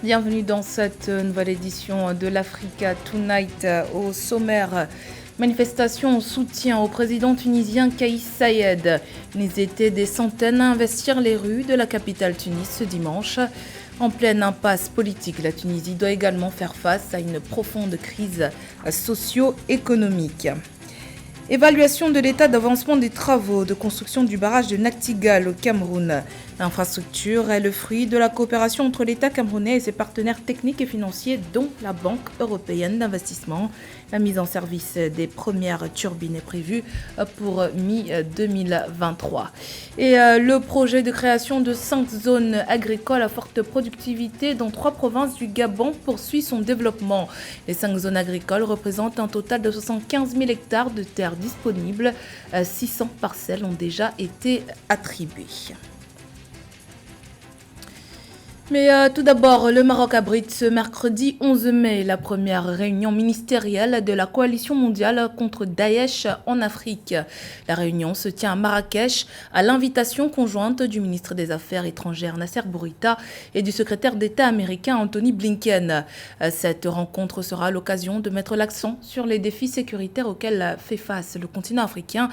Bienvenue dans cette nouvelle édition de l'Africa Tonight. Au sommaire, manifestation en soutien au président tunisien Kais Saied. Ils étaient des centaines à investir les rues de la capitale Tunis ce dimanche. En pleine impasse politique, la Tunisie doit également faire face à une profonde crise socio-économique. Évaluation de l'état d'avancement des travaux de construction du barrage de Nachtigal au Cameroun. L'infrastructure est le fruit de la coopération entre l'État camerounais et ses partenaires techniques et financiers, dont la Banque européenne d'investissement. La mise en service des premières turbines est prévue pour mi-2023. Et le projet de création de 5 zones agricoles à forte productivité dans 3 provinces du Gabon poursuit son développement. Les 5 zones agricoles représentent un total de 75 000 hectares de terres disponibles. 600 parcelles ont déjà été attribuées. Mais tout d'abord, le Maroc abrite ce mercredi 11 mai la première réunion ministérielle de la coalition mondiale contre Daesh en Afrique. La réunion se tient à Marrakech à l'invitation conjointe du ministre des Affaires étrangères Nasser Bourita et du secrétaire d'État américain Anthony Blinken. Cette rencontre sera l'occasion de mettre l'accent sur les défis sécuritaires auxquels fait face le continent africain,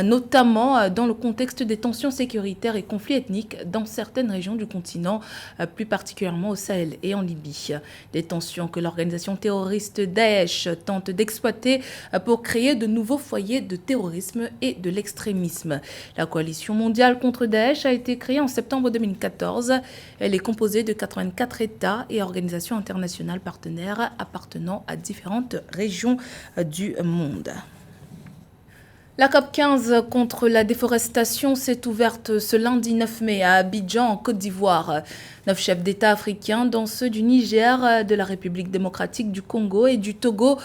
notamment dans le contexte des tensions sécuritaires et conflits ethniques dans certaines régions du continent, plus particulièrement au Sahel et en Libye. Des tensions que l'organisation terroriste Daesh tente d'exploiter pour créer de nouveaux foyers de terrorisme et de l'extrémisme. La coalition mondiale contre Daesh a été créée en septembre 2014. Elle est composée de 84 États et organisations internationales partenaires appartenant à différentes régions du monde. La COP 15 contre la déforestation s'est ouverte ce lundi 9 mai à Abidjan, en Côte d'Ivoire. 9 chefs d'État africains, dont ceux du Niger, de la République démocratique du Congo et du Togo,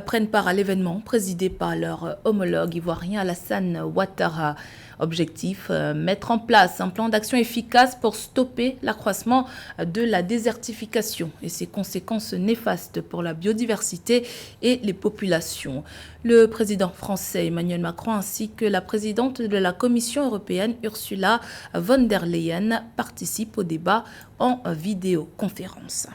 prennent part à l'événement présidé par leur homologue ivoirien Alassane Ouattara. Objectif, mettre en place un plan d'action efficace pour stopper l'accroissement de la désertification et ses conséquences néfastes pour la biodiversité et les populations. Le président français Emmanuel Macron ainsi que la présidente de la Commission européenne Ursula von der Leyen participent au débat en vidéoconférence.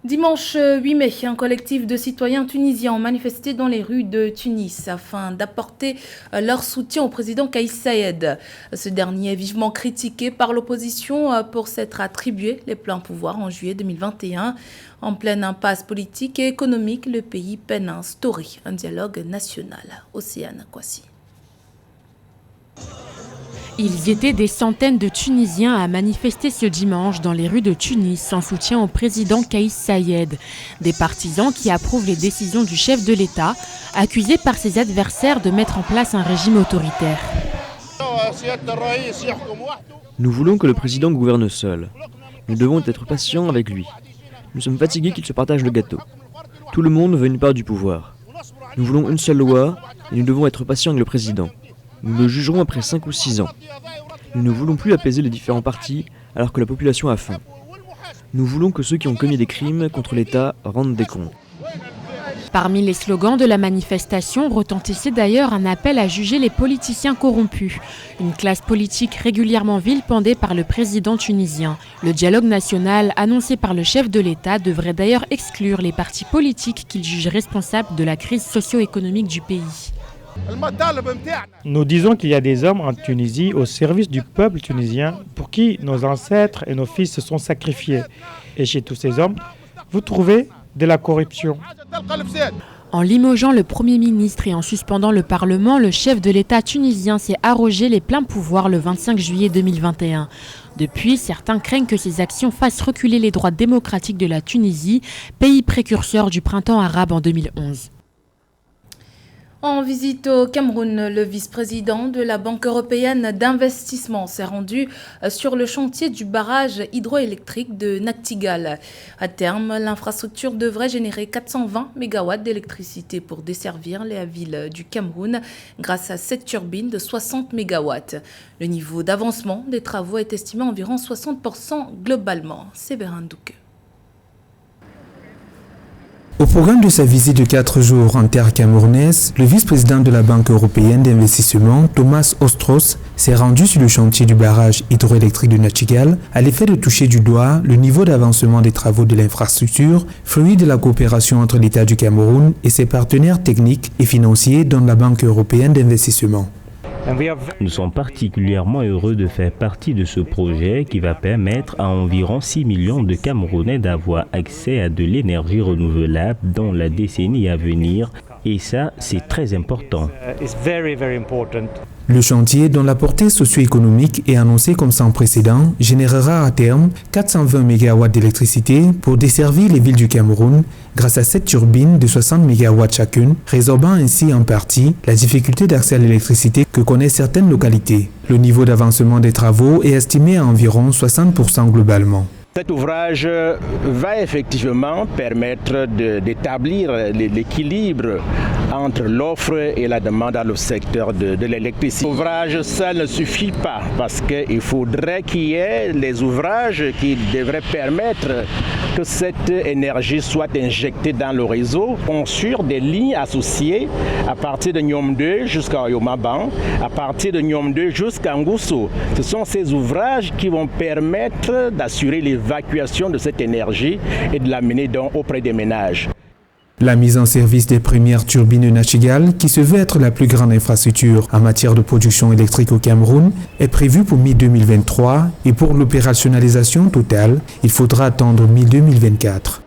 Dimanche 8 mai, un collectif de citoyens tunisiens ont manifesté dans les rues de Tunis afin d'apporter leur soutien au président Kais Saied. Ce dernier est vivement critiqué par l'opposition pour s'être attribué les pleins pouvoirs en juillet 2021. En pleine impasse politique et économique, le pays peine à instaurer un dialogue national. Océane Kwasi. Ils étaient des centaines de Tunisiens à manifester ce dimanche dans les rues de Tunis en soutien au président Kais Saied. Des partisans qui approuvent les décisions du chef de l'État, accusé par ses adversaires de mettre en place un régime autoritaire. Nous voulons que le président gouverne seul. Nous devons être patients avec lui. Nous sommes fatigués qu'il se partage le gâteau. Tout le monde veut une part du pouvoir. Nous voulons une seule loi et nous devons être patients avec le président. Nous le jugerons après 5 ou 6 ans. Nous ne voulons plus apaiser les différents partis alors que la population a faim. Nous voulons que ceux qui ont commis des crimes contre l'État rendent des comptes. Parmi les slogans de la manifestation retentissait d'ailleurs un appel à juger les politiciens corrompus. Une classe politique régulièrement vilipendée par le président tunisien. Le dialogue national annoncé par le chef de l'État devrait d'ailleurs exclure les partis politiques qu'il juge responsables de la crise socio-économique du pays. Nous disons qu'il y a des hommes en Tunisie au service du peuple tunisien pour qui nos ancêtres et nos fils se sont sacrifiés. Et chez tous ces hommes, vous trouvez de la corruption. En limogeant le Premier ministre et en suspendant le Parlement, le chef de l'État tunisien s'est arrogé les pleins pouvoirs le 25 juillet 2021. Depuis, certains craignent que ces actions fassent reculer les droits démocratiques de la Tunisie, pays précurseur du printemps arabe en 2011. En visite au Cameroun, le vice-président de la Banque européenne d'investissement s'est rendu sur le chantier du barrage hydroélectrique de Nachtigal. À terme, l'infrastructure devrait générer 420 MW d'électricité pour desservir les villes du Cameroun grâce à 7 turbines de 60 MW. Le niveau d'avancement des travaux est estimé à environ 60% globalement. Séverin Douque. Au programme de sa visite de 4 jours en terre camerounaise, le vice-président de la Banque européenne d'investissement, Thomas Ostros, s'est rendu sur le chantier du barrage hydroélectrique de Nachigal à l'effet de toucher du doigt le niveau d'avancement des travaux de l'infrastructure, fruit de la coopération entre l'État du Cameroun et ses partenaires techniques et financiers dont la Banque européenne d'investissement. Nous sommes particulièrement heureux de faire partie de ce projet qui va permettre à environ 6 millions de Camerounais d'avoir accès à de l'énergie renouvelable dans la décennie à venir. Et ça, c'est très important. Le chantier, dont la portée socio-économique est annoncée comme sans précédent, générera à terme 420 MW d'électricité pour desservir les villes du Cameroun grâce à 7 turbines de 60 MW chacune, résorbant ainsi en partie la difficulté d'accès à l'électricité que connaissent certaines localités. Le niveau d'avancement des travaux est estimé à environ 60% globalement. Cet ouvrage va effectivement permettre d'établir l'équilibre entre l'offre et la demande dans le secteur de l'électricité. L'ouvrage seul ne suffit pas parce qu'il faudrait qu'il y ait les ouvrages qui devraient permettre que cette énergie soit injectée dans le réseau, construire des lignes associées à partir de Nyom 2 jusqu'à Yomaban, à partir de Nyom 2 jusqu'à Ngousso. Ce sont ces ouvrages qui vont permettre d'assurer l'évacuation de cette énergie et de l'amener donc auprès des ménages. La mise en service des premières turbines de Nachigal, qui se veut être la plus grande infrastructure en matière de production électrique au Cameroun, est prévue pour mi-2023 et pour l'opérationnalisation totale, il faudra attendre mi-2024.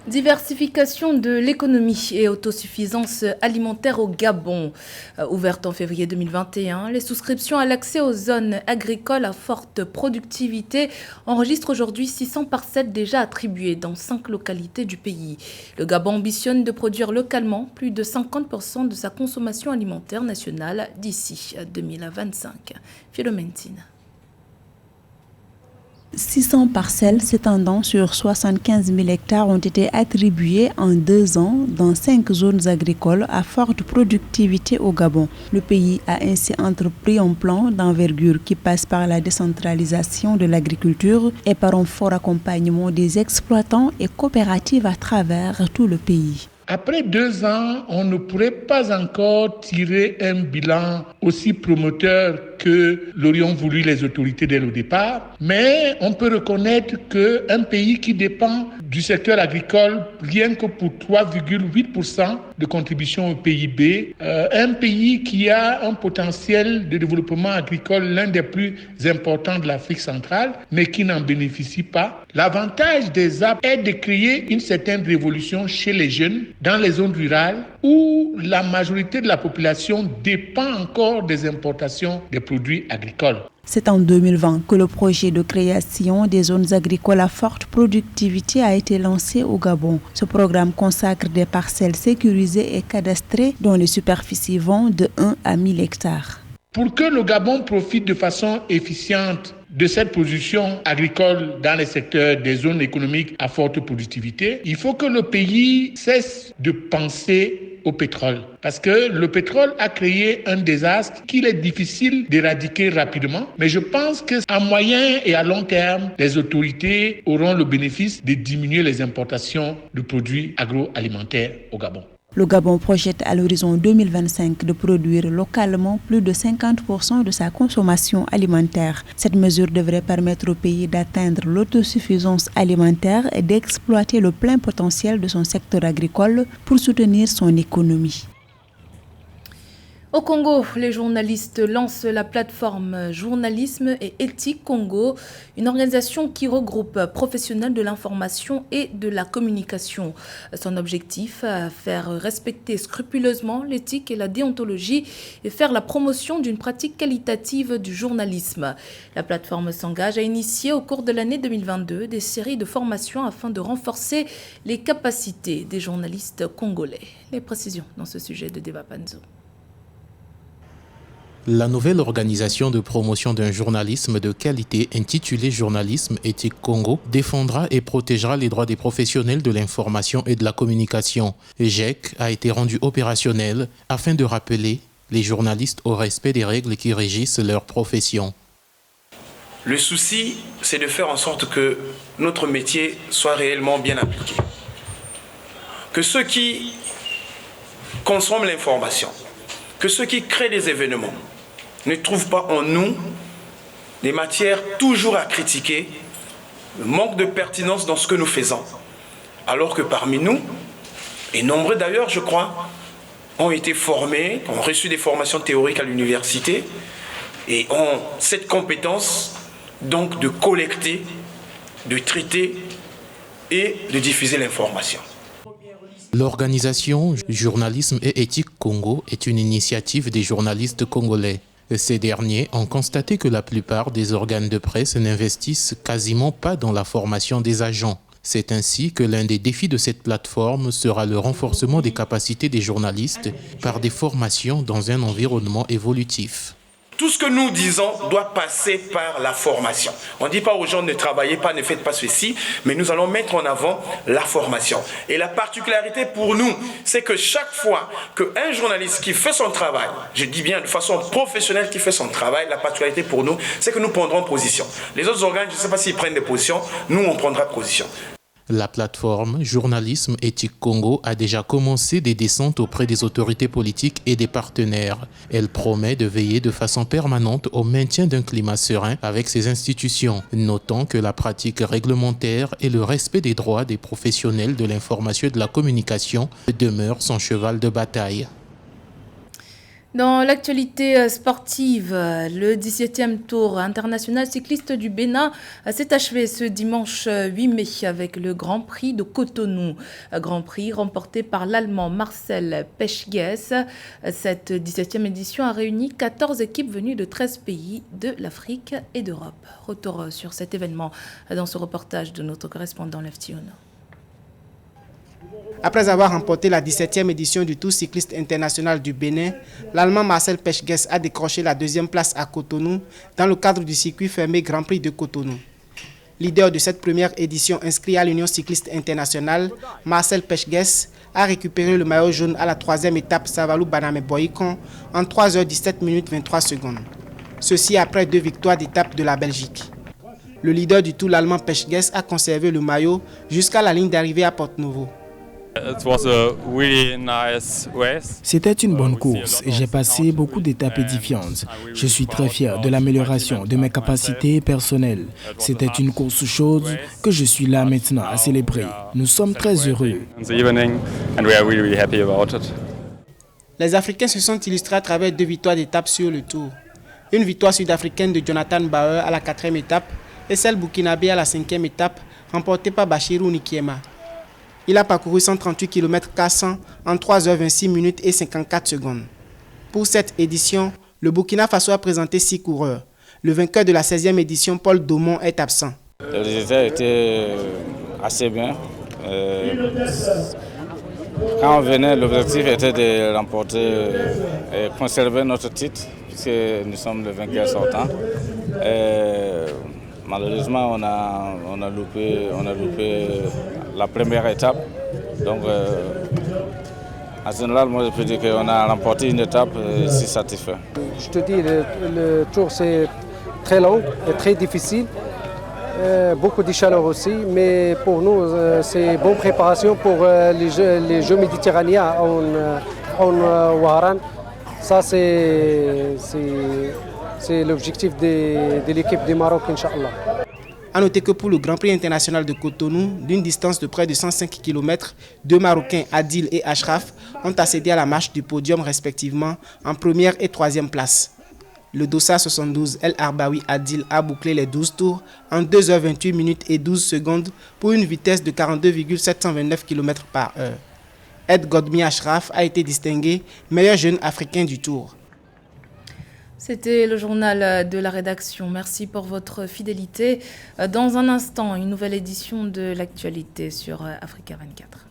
Diversification de l'économie et autosuffisance alimentaire au Gabon. Ouverte en février 2021, les souscriptions à l'accès aux zones agricoles à forte productivité enregistrent aujourd'hui 600 parcelles déjà attribuées dans 5 localités du pays. Le Gabon ambitionne de produire localement plus de 50% de sa consommation alimentaire nationale d'ici 2025. Philomentine. 600 parcelles s'étendant sur 75 000 hectares ont été attribuées en 2 ans dans 5 zones agricoles à forte productivité au Gabon. Le pays a ainsi entrepris un plan d'envergure qui passe par la décentralisation de l'agriculture et par un fort accompagnement des exploitants et coopératives à travers tout le pays. Après 2 ans, on ne pourrait pas encore tirer un bilan aussi promoteur que l'auraient voulu les autorités dès le départ. Mais on peut reconnaître qu'un pays qui dépend du secteur agricole, rien que pour 3,8% de contribution au PIB, un pays qui a un potentiel de développement agricole l'un des plus importants de l'Afrique centrale, mais qui n'en bénéficie pas. L'avantage des ZAP est de créer une certaine révolution chez les jeunes dans les zones rurales où la majorité de la population dépend encore des importations des produits agricoles. C'est en 2020 que le projet de création des zones agricoles à forte productivité a été lancé au Gabon. Ce programme consacre des parcelles sécurisées et cadastrées dont les superficies vont de 1 à 1000 hectares. Pour que le Gabon profite de façon efficiente de cette production agricole dans les secteurs des zones économiques à forte productivité, il faut que le pays cesse de penser au pétrole. Parce que le pétrole a créé un désastre qu'il est difficile d'éradiquer rapidement. Mais je pense qu'à moyen et à long terme, les autorités auront le bénéfice de diminuer les importations de produits agroalimentaires au Gabon. Le Gabon projette à l'horizon 2025 de produire localement plus de 50% de sa consommation alimentaire. Cette mesure devrait permettre au pays d'atteindre l'autosuffisance alimentaire et d'exploiter le plein potentiel de son secteur agricole pour soutenir son économie. Au Congo, les journalistes lancent la plateforme Journalisme et Éthique Congo, une organisation qui regroupe professionnels de l'information et de la communication. Son objectif, faire respecter scrupuleusement l'éthique et la déontologie et faire la promotion d'une pratique qualitative du journalisme. La plateforme s'engage à initier au cours de l'année 2022 des séries de formations afin de renforcer les capacités des journalistes congolais. Les précisions dans ce sujet de Deva Panzo. La nouvelle organisation de promotion d'un journalisme de qualité intitulée Journalisme Éthique Congo défendra et protégera les droits des professionnels de l'information et de la communication. GEC a été rendu opérationnel afin de rappeler les journalistes au respect des règles qui régissent leur profession. Le souci, c'est de faire en sorte que notre métier soit réellement bien appliqué. que ceux qui consomment l'information, que ceux qui créent des événements ne trouvent pas en nous des matières toujours à critiquer, le manque de pertinence dans ce que nous faisons. Alors que parmi nous, et nombreux d'ailleurs, je crois, ont été formés, ont reçu des formations théoriques à l'université et ont cette compétence donc de collecter, de traiter et de diffuser l'information. L'organisation Journalisme et Éthique Congo est une initiative des journalistes congolais. Ces derniers ont constaté que la plupart des organes de presse n'investissent quasiment pas dans la formation des agents. C'est ainsi que l'un des défis de cette plateforme sera le renforcement des capacités des journalistes par des formations dans un environnement évolutif. Tout ce que nous disons doit passer par la formation. On ne dit pas aux gens ne travaillez pas, ne faites pas ceci, mais nous allons mettre en avant la formation. Et la particularité pour nous, c'est que chaque fois qu'un journaliste qui fait son travail, je dis bien de façon professionnelle qui fait son travail, la particularité pour nous, c'est que nous prendrons position. Les autres organes, je ne sais pas s'ils prennent des positions, nous on prendra position. La plateforme Journalisme Éthique Congo a déjà commencé des descentes auprès des autorités politiques et des partenaires. Elle promet de veiller de façon permanente au maintien d'un climat serein avec ces institutions, notant que la pratique réglementaire et le respect des droits des professionnels de l'information et de la communication demeurent son cheval de bataille. Dans l'actualité sportive, le 17e Tour international cycliste du Bénin s'est achevé ce dimanche 8 mai avec le Grand Prix de Cotonou. Grand Prix remporté par l'Allemand Marcel Peschges. Cette 17e édition a réuni 14 équipes venues de 13 pays de l'Afrique et d'Europe. Retour sur cet événement dans ce reportage de notre correspondant Leftion. Après avoir remporté la 17e édition du Tour cycliste international du Bénin, l'Allemand Marcel Peschges a décroché la deuxième place à Cotonou dans le cadre du circuit fermé Grand Prix de Cotonou. Leader de cette première édition inscrit à l'Union cycliste internationale, Marcel Peschges a récupéré le maillot jaune à la troisième étape Savalou-Baname-Boyikon en 3h17 minutes 23 secondes. Ceci après 2 victoires d'étape de la Belgique. Le leader du Tour, l'Allemand Peschges, a conservé le maillot jusqu'à la ligne d'arrivée à Porto-Novo. C'était une bonne course et j'ai passé beaucoup d'étapes édifiantes. Je suis très fier de l'amélioration de mes capacités personnelles. C'était une course chaude que je suis là maintenant à célébrer. Nous sommes très heureux. Les Africains se sont illustrés à travers 2 victoires d'étape sur le Tour. Une victoire sud-africaine de Jonathan Bauer à la 4e étape et celle burkinabé à la 5e étape remportée par Bachirou Nikiema. Il a parcouru 138 km 400 en 3h26 minutes et 54 secondes. Pour cette édition, le Burkina Faso a présenté 6 coureurs. Le vainqueur de la 16e édition, Paul Daumont, est absent. Le résultat était assez bien. Quand on venait, l'objectif était de remporter et conserver notre titre, puisque nous sommes le vainqueur sortant. Malheureusement, on a loupé la première étape. Donc, en général, moi, je peux dire qu'on a remporté une étape et je suis satisfait. Je te dis, le tour, c'est très long et très difficile. Beaucoup de chaleur aussi, mais pour nous, c'est une bonne préparation pour les Jeux méditerranéens en Ouaran. Ça, c'est l'objectif de l'équipe du Maroc, Inch'Allah. A noter que pour le Grand Prix international de Cotonou, d'une distance de près de 105 km, 2 Marocains, Adil et Ashraf, ont accédé à la marche du podium respectivement en première et 3e place. Le Dossa 72 El Arbaoui Adil a bouclé les 12 tours en 2h28 minutes et 12 secondes pour une vitesse de 42,729 km par heure. Ed Godmi Ashraf a été distingué meilleur jeune africain du tour. C'était le journal de la rédaction. Merci pour votre fidélité. Dans un instant, une nouvelle édition de l'actualité sur Africa 24.